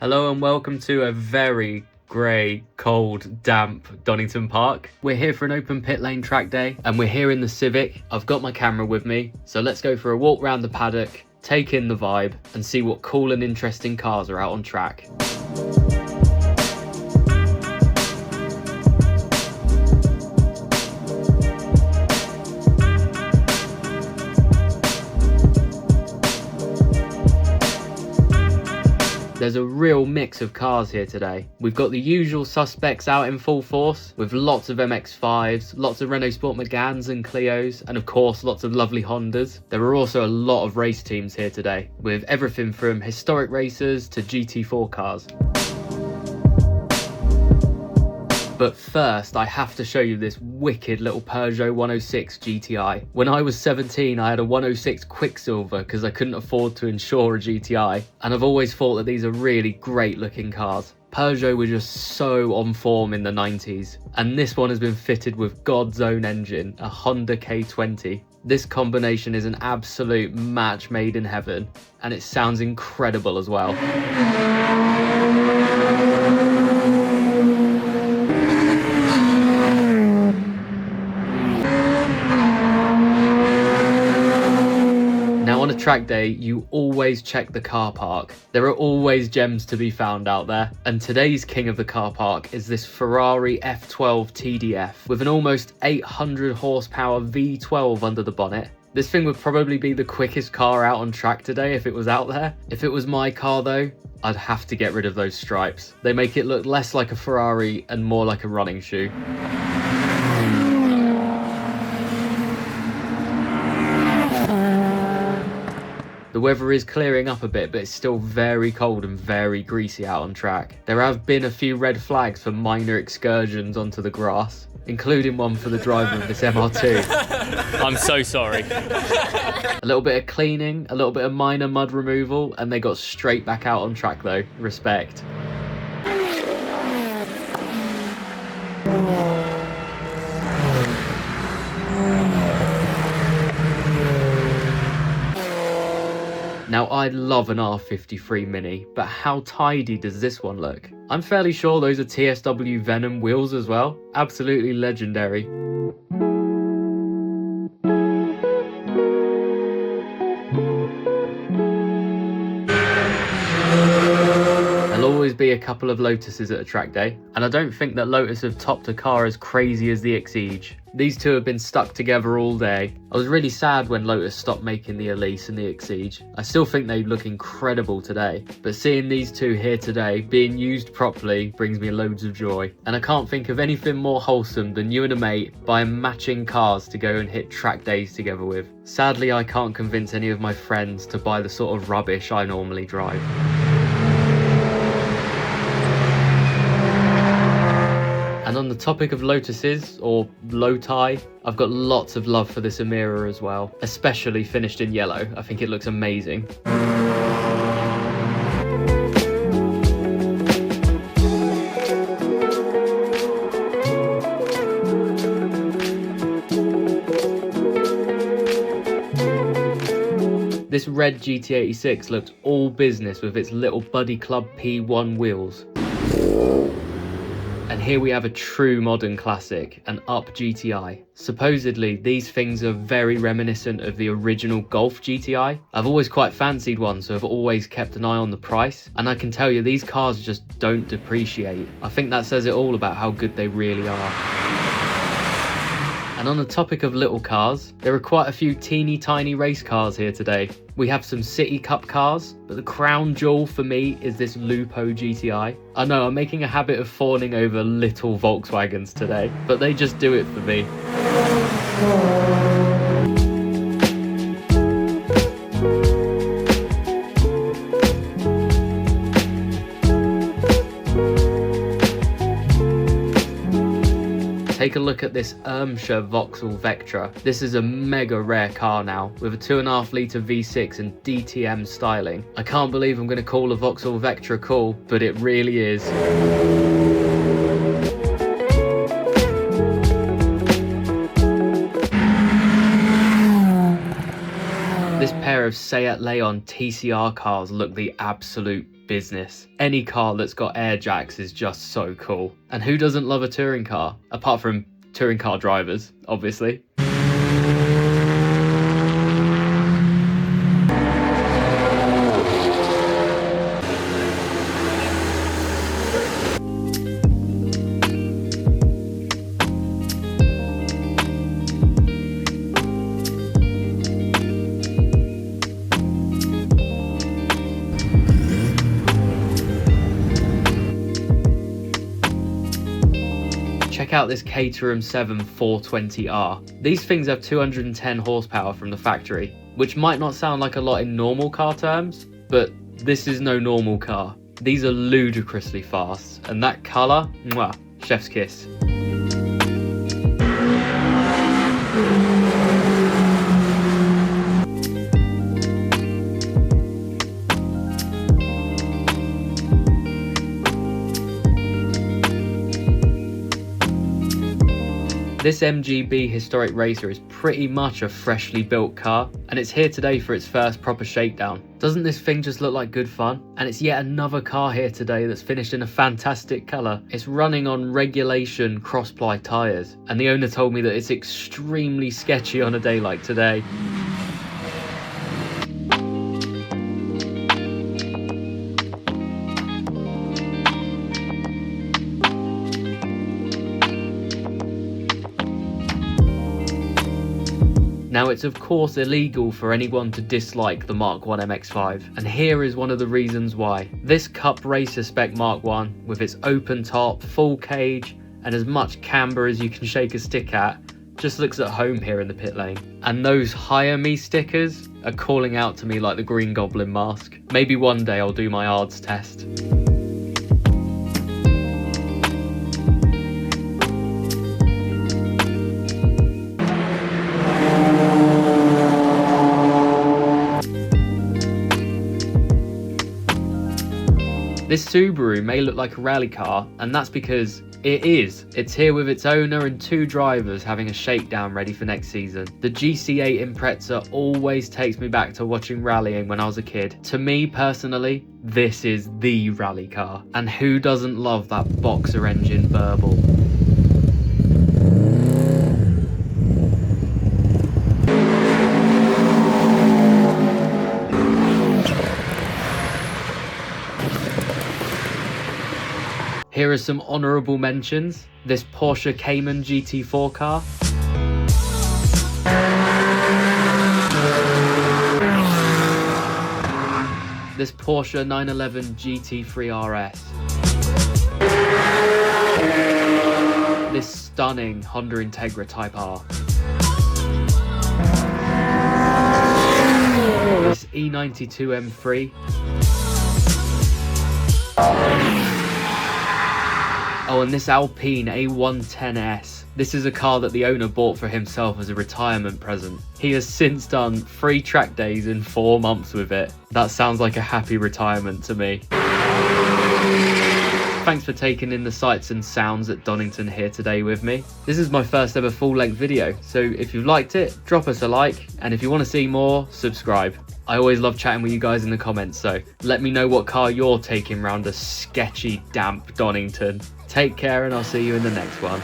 Hello and welcome to a very grey, cold, damp Donington Park. We're here for an open pit lane track day and we're here in the Civic. I've got my camera with me, so let's go for a walk around the paddock, take in the vibe and see what cool and interesting cars are out on track. There's a real mix of cars here today. We've got the usual suspects out in full force, with lots of MX-5s, lots of Renault Sport Meganes and Clios, and of course lots of lovely Hondas. There are also a lot of race teams here today, with everything from historic racers to GT4 cars. But first, I have to show you this wicked little Peugeot 106 GTi. When I was 17, I had a 106 Quicksilver because I couldn't afford to insure a GTi, and I've always thought that these are really great looking cars. Peugeot were just so on form in the 90s, and this one has been fitted with God's own engine, a Honda K20. This combination is an absolute match made in heaven, and it sounds incredible as well. Now on a track day, you always check the car park. There are always gems to be found out there, and today's king of the car park is this Ferrari F12 TDF with an almost 800 horsepower V12 under the bonnet. This thing would probably be the quickest car out on track today if it was out there. If it was my car though, I'd have to get rid of those stripes. They make it look less like a Ferrari and more like a running shoe. The weather is clearing up a bit, but it's still very cold and very greasy out on track. There have been a few red flags for minor excursions onto the grass, including one for the driver of this MR2. I'm so sorry. A little bit of cleaning, a little bit of minor mud removal, and they got straight back out on track though. Respect. Now, I love an R53 Mini, but how tidy does this one look? I'm fairly sure those are TSW Venom wheels as well. Absolutely legendary. There'll always be a couple of Lotuses at a track day, and I don't think that Lotus have topped a car as crazy as the Exige. These two have been stuck together all day. I was really sad when Lotus stopped making the Elise and the Exige. I still think they look incredible today, but seeing these two here today being used properly brings me loads of joy. And I can't think of anything more wholesome than you and a mate buying matching cars to go and hit track days together with. Sadly, I can't convince any of my friends to buy the sort of rubbish I normally drive. And on the topic of Lotuses, or Loti, I've got lots of love for this Emira as well, especially finished in yellow. I think it looks amazing. This red GT86 looked all business with its little Buddy Club P1 wheels. And here we have a true modern classic, an Up GTi. Supposedly, these things are very reminiscent of the original Golf GTi. I've always quite fancied one, so I've always kept an eye on the price. And I can tell you, these cars just don't depreciate. I think that says it all about how good they really are. And on the topic of little cars, there are quite a few teeny tiny race cars here today. We have some City Cup cars, but the crown jewel for me is this Lupo GTi. I know I'm making a habit of fawning over little Volkswagens today, but they just do it for me. Take a look at this Irmscher Vauxhall Vectra. This is a mega rare car now, with a 2.5 litre V6 and DTM styling. I can't believe I'm going to call a Vauxhall Vectra cool, but it really is. This pair of Seat Leon TCR cars look the absolute business. Any car that's got air jacks is just so cool. And who doesn't love a touring car? Apart from touring car drivers, obviously. Check out this Caterham 7 420R. These things have 210 horsepower from the factory, which might not sound like a lot in normal car terms, but this is no normal car. These are ludicrously fast, and that colour, mwah, chef's kiss. This MGB historic racer is pretty much a freshly built car, and it's here today for its first proper shakedown. Doesn't this thing just look like good fun? And it's yet another car here today that's finished in a fantastic colour. It's running on regulation cross-ply tyres, and the owner told me that it's extremely sketchy on a day like today. Now, it's of course illegal for anyone to dislike the Mk1 MX-5, and here is one of the reasons why. This Cup Racer spec Mk1, with its open top, full cage, and as much camber as you can shake a stick at, just looks at home here in the pit lane. And those hire me stickers are calling out to me like the Green Goblin mask. Maybe one day I'll do my ARDS test. This Subaru may look like a rally car, and that's because it is. It's here with its owner and two drivers having a shakedown ready for next season. The GC8 Impreza always takes me back to watching rallying when I was a kid. To me personally, this is the rally car. And who doesn't love that boxer engine burble? Here are some honourable mentions. This Porsche Cayman GT4 car. This Porsche 911 GT3 RS. This stunning Honda Integra Type R. This E92 M3. Oh, and this Alpine A110S. This is a car that the owner bought for himself as a retirement present. He has since done 3 track days in 4 months with it. That sounds like a happy retirement to me. Thanks for taking in the sights and sounds at Donington here today with me. This is my first ever full-length video, so if you've liked it, drop us a like, and if you want to see more, subscribe. I always love chatting with you guys in the comments, so let me know what car you're taking round a sketchy, damp Donington. Take care, and I'll see you in the next one.